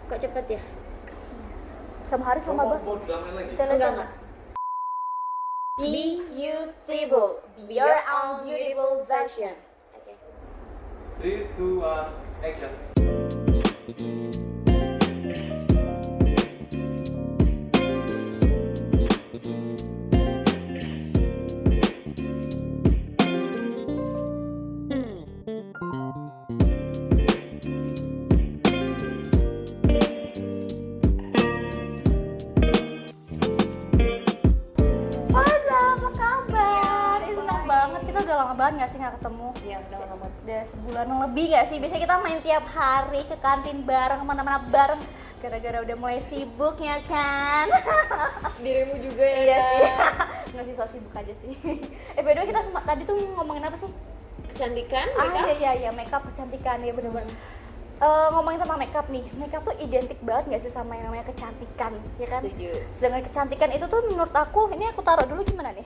Kok cepet ya? Sama hari sama Mau Abah. mau drama lagi? Enggak. Be beautiful. Be your own beautiful version. Oke. 3, 2, 1, action. Faza, apa kabar? Ini senang banget, kita udah lama banget gak sih gak ketemu? Iya, udah lama banget. Udah sebulan lebih gak sih? Biasanya kita main tiap hari ke kantin bareng, kemana-mana bareng. Gara-gara udah mulai sibuk ya kan? Dirimu juga ya. Iya sih. Nggak sih, so sibuk aja sih. by the way, kita tadi tuh ngomongin apa sih? Kecantikan, Iya, makeup, kecantikan, ya bener-bener. Ngomongin tentang makeup nih, makeup tuh identik banget gak sih sama yang namanya kecantikan, ya kan? Setuju. Sedangkan kecantikan itu tuh menurut aku, ini aku taruh dulu gimana nih?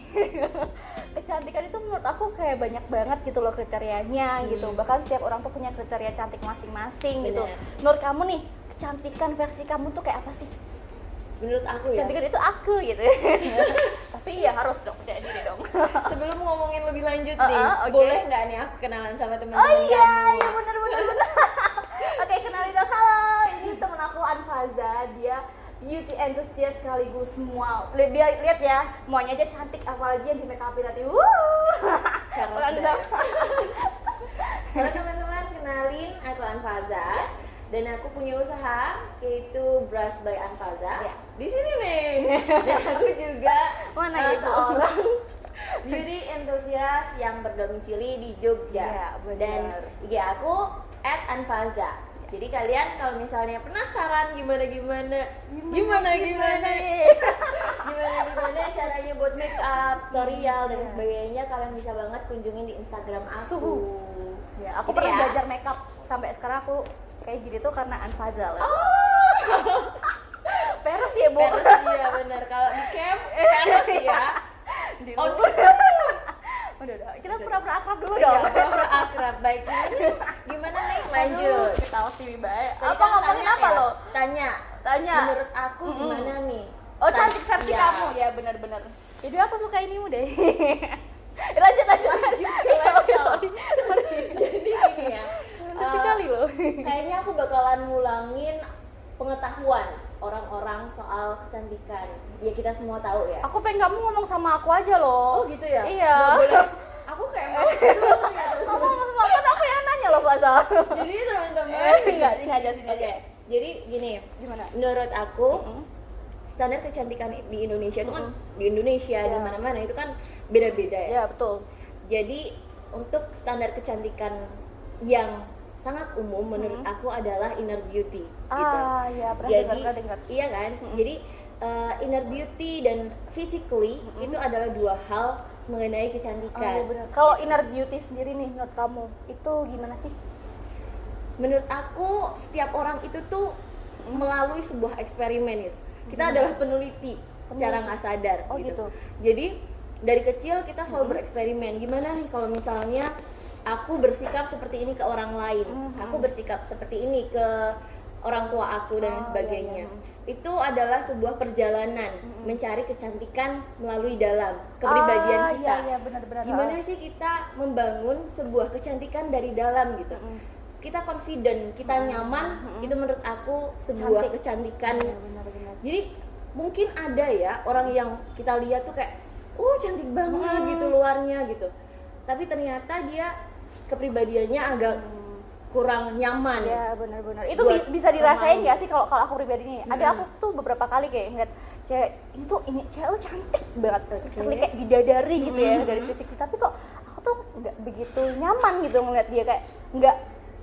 Kecantikan itu menurut aku kayak banyak banget gitu loh kriterianya gitu. Bahkan setiap orang tuh punya kriteria cantik masing-masing gitu. Bener. Menurut kamu nih, kecantikan versi kamu tuh kayak apa sih? Menurut aku ya. Kecantikan itu aku gitu. Tapi iya harus dong, percaya diri dong. Sebelum ngomongin lebih lanjut nih, Oke. boleh nggak nih aku kenalan sama teman-teman Oh iya, kamu? iya bener. Oke, kenalin dong. Halo, ini temen aku Anfaza. Dia beauty enthusiast sekaligus semua. Lihat ya, semuanya aja cantik, apalagi yang di make upin nanti. Karena Random. Halo teman-teman, kenalin aku Anfaza dan aku punya usaha yaitu Brush by Anfaza. Ya. Di sini nih. Dan aku juga Mana itu? seorang beauty enthusiast yang berdomisili di Jogja. Iya, benar. Dan IG aku @anfaza. Jadi kalian kalau misalnya penasaran gimana caranya buat make up, tutorial dan sebagainya, kalian bisa banget kunjungin di Instagram aku. Ya, aku Gitu pernah ya. belajar makeup sampai sekarang aku kayak gini tuh karena Anfaza lah. Peres ya, Bu. Peres, iya benar. Kalau di camp peres ya. Di On udah. Kita pura-pura akrab dulu Iya, dong. pura-pura akrab. Baik, gimana nih? Lanjut. Kita harus TV baik. Tadi Apa kan ngomongin tanya apa ya? lo? Tanya. Tanya. Menurut aku gimana nih? Oh, cantik versi Iya. kamu. Ya, benar-benar. Jadi aku suka inimu deh. lanjut. Lanjut, Oke, sorry. Jadi gini ya. Lucu kali loh. Kayaknya aku bakalan ngulangin pengetahuan orang-orang soal kecantikan. Ya kita semua tahu ya. Aku pengen kamu ngomong sama aku aja loh. Oh gitu ya? Iya. Nggak boleh. Aku kayak mau dulu Kamu ngomong sama aku, kan aku yang nanya loh, Faza. Jadi teman-teman. Enggak, ini aja sini Oke. aja. Jadi gini, Gimana? menurut aku Mm-mm. standar kecantikan di Indonesia itu kan Mm-mm. di Indonesia di Iya. mana-mana itu kan beda-beda ya. Ya, betul. Jadi untuk standar kecantikan yang sangat umum menurut Mm-mm. aku adalah inner beauty gitu. Ah, ya, pernah Jadi dengar. iya kan? Mm-mm. Jadi inner beauty dan physically Mm-mm. itu adalah dua hal mengenai Oh, kecantikan. iya benar. Kalau inner beauty sendiri nih menurut kamu, itu gimana sih? Menurut aku setiap orang itu tuh melalui sebuah eksperimen gitu. Kita Gimana? adalah peneliti secara Peneliti. nggak sadar Oh, gitu. Jadi dari kecil kita selalu Mm-mm. bereksperimen. Gimana nih kalau misalnya aku bersikap seperti ini ke orang lain, Mhm. aku bersikap seperti ini ke orang tua aku dan Oh, sebagainya. iya. Itu adalah sebuah perjalanan Mhm. mencari kecantikan melalui dalam kepribadian kita. Iya, benar-benar. Gimana sih kita membangun sebuah kecantikan dari dalam gitu? Kita confident, kita nyaman, Mhm. itu menurut aku sebuah Cantik. kecantikan. Benar-benar. Jadi mungkin ada ya orang yang kita lihat tuh kayak, oh cantik banget gitu luarnya gitu. Tapi ternyata dia kepribadiannya agak kurang nyaman. Ya, benar-benar. Itu Buat bisa dirasain orang nggak sih kalau aku pribadi nih? Ada Mhm. aku tuh beberapa kali kayak ngeliat cewek ini cewek tuh cantik banget, Oke. cantik kayak bidadari gitu ya Mhm. dari fisik. Tapi kok aku tuh nggak begitu nyaman gitu ngeliat dia, kayak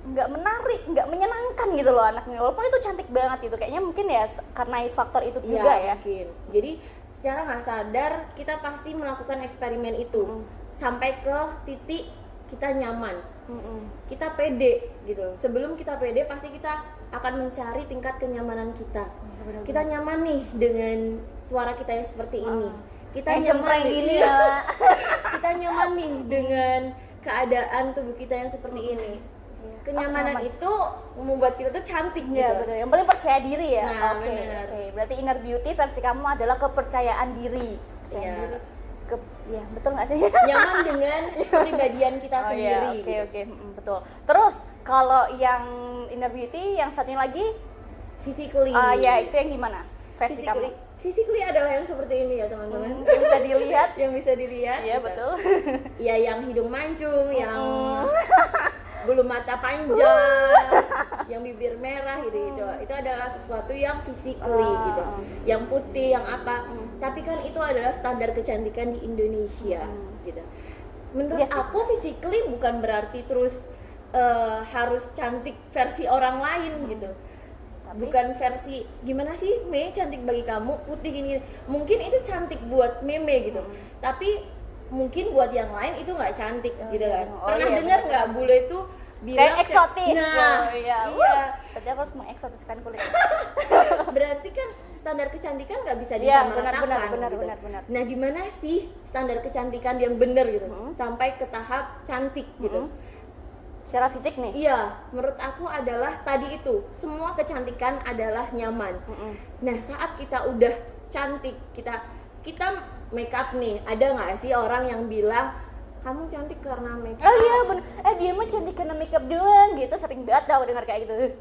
nggak menarik, nggak menyenangkan gitu loh anaknya. Walaupun itu cantik banget gitu, kayaknya mungkin ya karena faktor itu Iya, juga ya. mungkin. Jadi secara nggak sadar kita pasti melakukan eksperimen itu sampai ke titik kita nyaman, kita pede gitu. Sebelum kita pede pasti kita akan mencari tingkat kenyamanan kita. Kita nyaman nih dengan suara kita yang seperti ini. Kita Yang nyaman cempreng nih, gini iya. ya. Kita nyaman nih dengan keadaan tubuh kita yang seperti ini. Iya. Kenyamanan Nyaman. itu membuat kita tuh cantik Iya gitu. benar. Yang paling percaya diri ya. Nah, Oke. benar. Oke. Berarti inner beauty versi kamu adalah kepercayaan diri. Kepercayaan Iya. diri. Ya betul nggak sih? Nyaman dengan kepribadian kita Oh sendiri. iya, oke gitu. oke, betul. Terus kalau yang inner beauty yang satunya lagi, Physically. ya itu yang gimana? Versi physically. kamu. Physically adalah yang seperti ini ya teman-teman. Yang bisa dilihat. Yang bisa dilihat. Iya gitu. betul. Ya yang hidung mancung, yang Mm. bulu mata panjang, yang bibir merah gitu. Itu adalah sesuatu yang physically gitu. Yang putih, yang apa. Tapi kan itu adalah standar kecantikan di Indonesia gitu. Menurut Iya sih. aku physically bukan berarti terus harus cantik versi orang lain gitu. Tapi- Bukan versi gimana sih Mei cantik bagi kamu putih gini, mungkin itu cantik buat Meme gitu, tapi mungkin buat yang lain itu nggak cantik Oh, gitu iya. kan. Oh, Pernah iya, dengar benar. nggak bule itu bilang Kayak eksotis. nah Oh, iya. iya. Berarti aku harus mengeksotiskan kulit. Berarti kan standar kecantikan nggak bisa Iya, disamaratakan benar, gitu. benar. Nah gimana sih standar kecantikan yang benar gitu sampai ke tahap cantik gitu. Secara fisik nih. Iya, menurut aku adalah tadi itu, semua kecantikan adalah nyaman. Nah, saat kita udah cantik, kita make up nih, ada nggak sih orang yang bilang kamu cantik karena make up? Oh iya bener. Dia mah cantik karena makeup doang gitu. Sering banget tau dengar kayak gitu.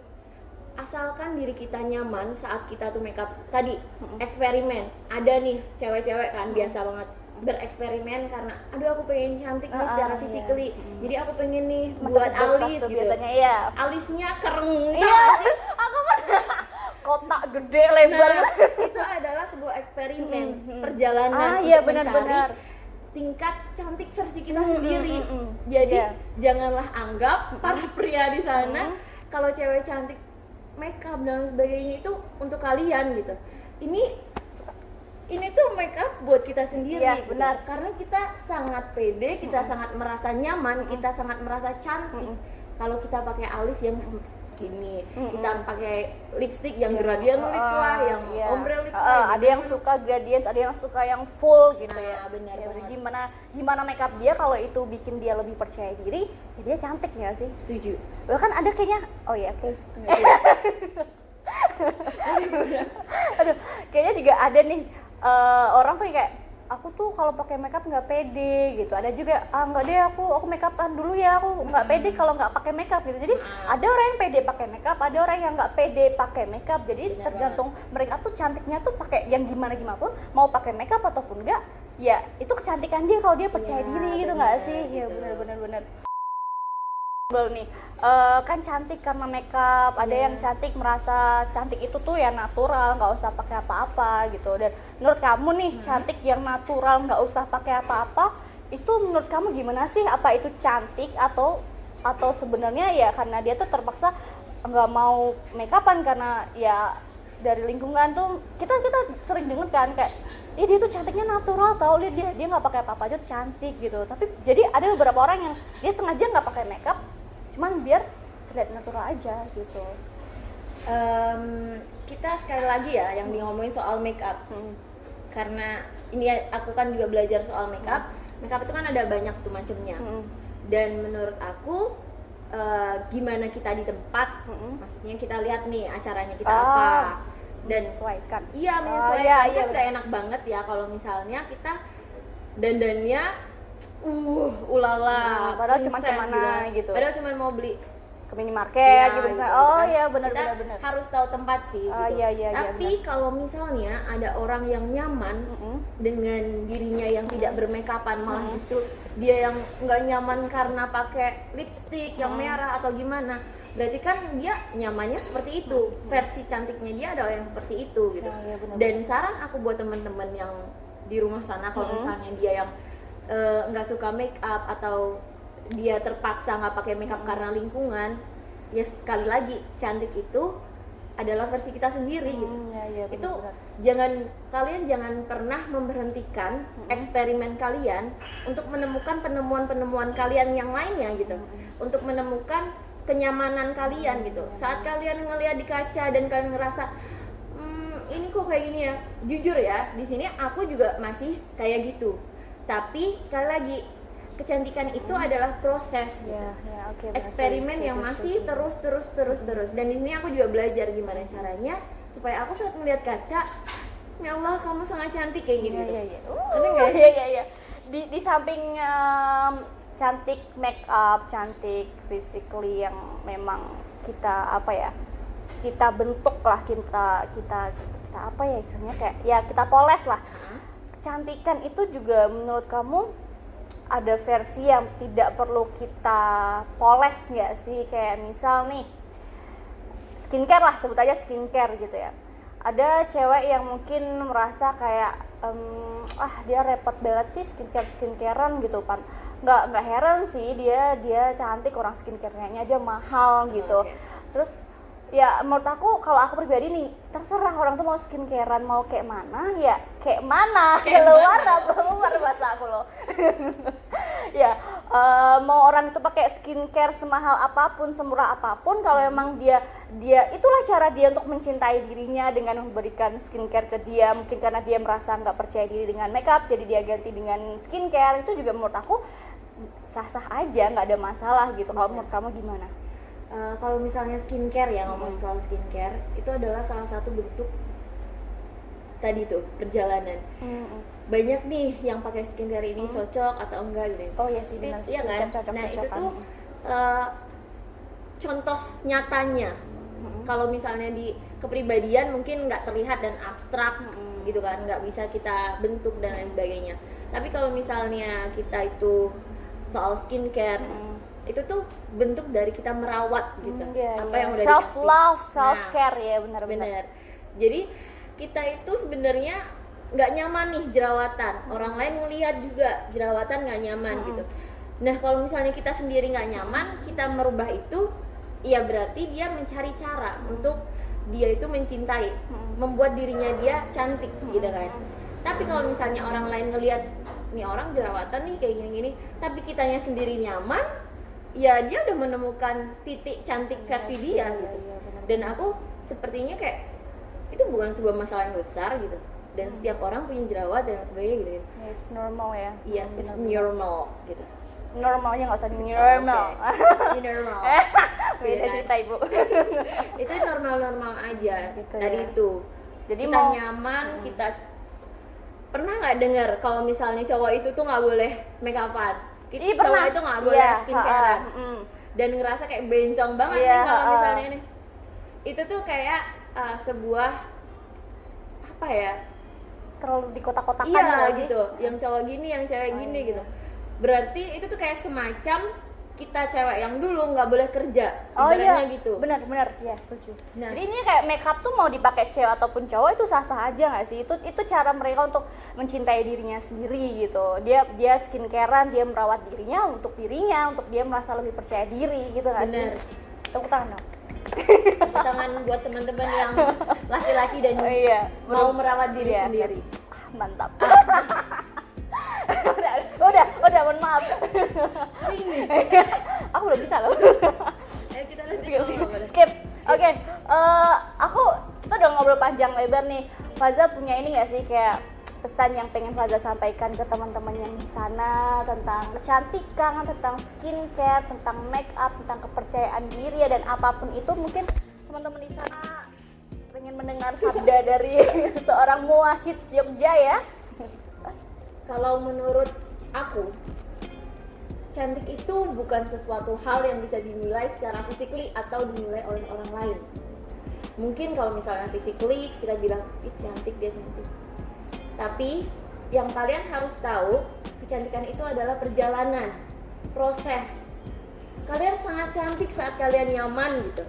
Asalkan diri kita nyaman saat kita tuh make up. Tadi eksperimen, ada nih cewek-cewek kan biasa banget bereksperimen karena aduh aku pengen cantik nih secara iya. physically. Jadi aku pengen nih Masa buat botox alis tuh gitu. biasanya iya. Alisnya kereng. Iya, aku pernah kotak gede lebar. Nah, itu adalah sebuah eksperimen perjalanan Iya untuk mencari benar-benar. tingkat cantik versi kita sendiri. mm, mm. Jadi Iya. janganlah anggap para pria di sana kalau cewek cantik makeup dan sebagainya itu untuk kalian gitu. Ini tuh makeup buat kita sendiri. Iya, gitu. benar. Karena kita sangat pede, kita sangat merasa nyaman, kita sangat merasa cantik. Kalau kita pakai alis yang gini, kita pakai lipstick yang gradient lips lah, yang iya. ombre lips lah. Ada yang suka gradient, ada yang suka yang full gitu ya. Nah, benar Ya, banget. gimana makeup dia kalau itu bikin dia lebih percaya diri, ya dia cantik ya sih. Setuju. Bahkan ada kayaknya, oh iya oke. Aduh, kayaknya juga ada nih orang tuh kayak aku tuh kalau pakai makeup nggak pede gitu. Ada juga nggak deh aku makeupan dulu ya, aku nggak pede kalau nggak pakai makeup gitu. Jadi ada orang yang pede pakai makeup, ada orang yang nggak pede pakai makeup. Jadi Benar tergantung mereka tuh cantiknya tuh pakai yang gimana pun, mau pakai makeup ataupun enggak, ya itu kecantikan dia kalau dia percaya Iya, diri gitu nggak benar, sih? Ya gitu. benar. Belum nih, kan cantik karena makeup, ada yang cantik merasa cantik itu tuh ya natural, nggak usah pakai apa-apa gitu. Dan menurut kamu nih cantik yang natural nggak usah pakai apa-apa, itu menurut kamu gimana sih? Apa itu cantik atau sebenarnya ya karena dia tuh terpaksa nggak mau makeupan karena ya dari lingkungan tuh kita sering denger kan kayak dia tuh cantiknya natural tau, dia nggak pakai apa-apa aja tuh cantik gitu. Tapi jadi ada beberapa orang yang dia sengaja nggak pakai makeup cuman biar terlihat natural aja gitu. Kita sekali lagi ya yang ngomongin soal makeup. Karena ini aku kan juga belajar soal makeup. Makeup itu kan ada banyak tuh macamnya. Dan menurut aku gimana kita di tempat, maksudnya kita lihat nih acaranya kita apa. Dan Sesuaikan. iya menyesuaikan iya, kan gak enak banget ya kalau misalnya kita dandannya ulala padahal cuman princess kemana gitu. Padahal cuman mau beli Ke minimarket gitu misalnya. Oh kan. iya benar. Kita harus tahu tempat sih gitu. Iya, Tapi kalau misalnya ada orang yang nyaman dengan dirinya yang tidak bermekapan, malah justru dia yang nggak nyaman karena pakai lipstick yang merah atau gimana, berarti kan dia nyamannya seperti itu. Versi cantiknya dia adalah yang seperti itu gitu. Iya, benar. Dan saran aku buat teman-teman yang di rumah sana, kalau misalnya dia yang nggak suka make up atau dia terpaksa nggak pakai makeup karena lingkungan, ya sekali lagi cantik itu adalah versi kita sendiri gitu. Iya, Itu kalian jangan pernah memberhentikan eksperimen kalian untuk menemukan penemuan-penemuan kalian yang lainnya gitu, untuk menemukan kenyamanan kalian gitu. Saat kalian ngelihat di kaca dan kalian ngerasa ini kok kayak gini ya, jujur ya di sini aku juga masih kayak gitu. Tapi sekali lagi kecantikan itu adalah proses gitu. Ya, oke. benar. Eksperimen yang masih terus. Dan di sini aku juga belajar gimana caranya supaya aku saat melihat kaca, ya Allah kamu sangat cantik kayak gitu. Iya. Ada nggak? Iya. Di samping cantik make up, cantik physically yang memang kita apa ya? Kita bentuk lah, kita apa ya istilahnya, kayak ya kita poles lah. Kecantikan itu juga menurut kamu ada versi yang tidak perlu kita poles nggak sih? Kayak misal nih skincare lah, sebut aja skincare gitu ya. Ada cewek yang mungkin merasa kayak dia repot banget sih skincarean gitu kan. Nggak heran sih dia cantik, orang skincare-nya aja mahal gitu. Terus ya menurut aku, kalau aku pribadi nih, terserah orang tuh mau skincarean mau kayak mana ya kayak mana, keluar bahasa aku loh. Ya mau orang itu pakai skincare semahal apapun, semurah apapun, kalau emang dia itulah cara dia untuk mencintai dirinya dengan memberikan skincare ke dia. Mungkin karena dia merasa nggak percaya diri dengan makeup, jadi dia ganti dengan skincare. Itu juga menurut aku sah-sah aja, nggak ada masalah gitu. Kalau menurut kamu gimana? Kalau misalnya skincare ya, ngomongin soal skincare, itu adalah salah satu bentuk tadi tuh perjalanan. Banyak nih yang pakai skincare ini cocok atau enggak gitu. Oh iya sih, benar. Iya kan? Nah itu tuh contoh nyatanya. Kalau misalnya di kepribadian mungkin nggak terlihat dan abstrak gitu kan, nggak bisa kita bentuk dan lain sebagainya. Tapi kalau misalnya kita itu soal skincare, itu tuh bentuk dari kita merawat gitu. Apa yang udah self love, dikasih. self care ya, benar. Jadi kita itu sebenarnya nggak nyaman nih jerawatan. Orang lain melihat juga jerawatan nggak nyaman gitu. Nah kalau misalnya kita sendiri nggak nyaman, kita merubah itu, ya berarti dia mencari cara untuk dia itu mencintai, membuat dirinya dia cantik gitu kan. Tapi kalau misalnya orang lain ngelihat nih orang jerawatan nih kayak gini-gini, tapi kitanya sendiri nyaman, ya dia udah menemukan titik cantik versi dia gitu. Dan aku sepertinya kayak itu bukan sebuah masalah yang besar gitu. Dan setiap orang punya jerawat dan sebagainya gitu. Ya, it's normal ya. Iya, it's normal gitu. Normalnya nggak usah normal. Ini normal. Beda cerita ibu. Itu normal-normal aja Gitu tadi ya. itu. Jadi kita mau nyaman, kita pernah nggak dengar kalau misalnya cowok itu tuh nggak boleh make upan? Ih, Cowok pernah. itu nggak boleh Iya, skincarean dan ngerasa kayak bencong banget Iya, nih kalau misalnya ini. Itu tuh kayak sebuah apa ya? terlalu di kotak-kotakan Iya gitu, yang cowok gini, yang cewek gini iya. gitu. Berarti itu tuh kayak semacam kita cewek yang dulu nggak boleh kerja, Oh ibaratnya iya, gitu. benar, ya setuju. Nah. Jadi ini kayak makeup tuh mau dipakai cewek ataupun cowok itu sah-sah aja nggak sih? Itu cara mereka untuk mencintai dirinya sendiri gitu. Dia skincarean, dia merawat dirinya untuk dia merasa lebih percaya diri gitu nggak sih? Bener. Tepuk tangan dong. Tepuk tangan buat teman-teman yang laki-laki dan Iya, mau merawat diri Iya. sendiri. Mantap. udah, mohon maaf. Aku udah bisa loh. Ayo kita lanjut. Skip. Oke, kita udah ngobrol panjang lebar nih. Faza punya ini nggak sih kayak pesan yang pengen Faza sampaikan ke teman-teman yang di sana tentang kecantikan, tentang skincare, tentang make up, tentang kepercayaan diri dan apapun itu, mungkin teman-teman di sana pengen mendengar sabda dari seorang muwahhid Jogja ya. Kalau menurut aku, cantik itu bukan sesuatu hal yang bisa dinilai secara physically atau dinilai oleh orang lain. Mungkin kalau misalnya physically kita bilang, ih cantik, dia cantik. Tapi yang kalian harus tahu, kecantikan itu adalah perjalanan, proses. Kalian sangat cantik saat kalian nyaman gitu.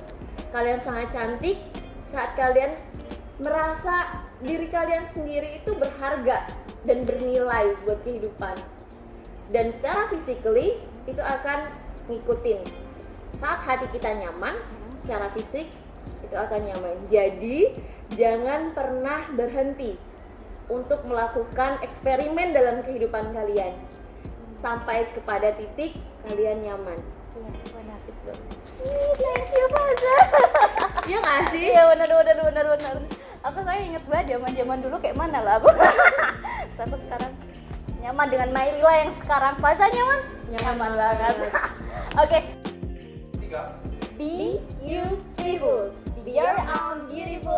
Kalian sangat cantik saat kalian merasa diri kalian sendiri itu berharga dan bernilai buat kehidupan. Dan secara physically itu akan ngikutin. Saat hati kita nyaman, secara fisik itu akan nyaman. Jadi jangan pernah berhenti untuk melakukan eksperimen dalam kehidupan kalian sampai kepada titik kalian nyaman. Iya, benar. Gitu. Thank you, Faza. Iya nggak sih? Iya, benar. Aku saya inget banget zaman dulu kayak mana lah aku. Terus aku sekarang Nyaman dengan Nairila yang sekarang. Faza nyaman? Nyaman banget. banget. Oke. 3. Be beautiful. Be your own beautiful